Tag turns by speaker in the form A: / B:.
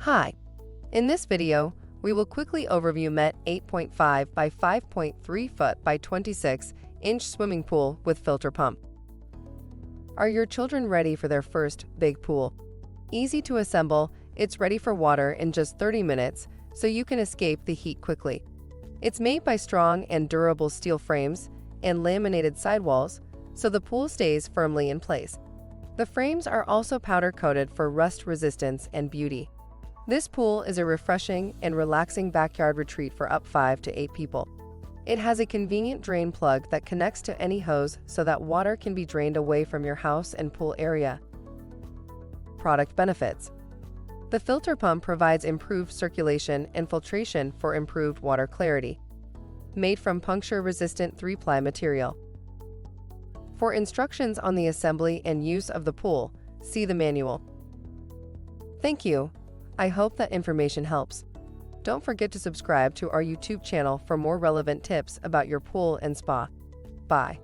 A: Hi, in this video, we will quickly overview Mette 8.5 by 5.3 foot by 26-inch swimming pool with filter pump. Are your children ready for their first big pool? Easy to assemble, it's ready for water in just 30 minutes, so you can escape the heat quickly. It's made by strong and durable steel frames and laminated sidewalls, so the pool stays firmly in place. The frames are also powder-coated for rust resistance and beauty. This pool is a refreshing and relaxing backyard retreat for up 5 to 8 people. It has a convenient drain plug that connects to any hose so that water can be drained away from your house and pool area. Product benefits. The filter pump provides improved circulation and filtration for improved water clarity. Made from puncture-resistant 3-ply material. For instructions on the assembly and use of the pool, see the manual. Thank you. I hope that information helps. Don't forget to subscribe to our YouTube channel for more relevant tips about your pool and spa. Bye.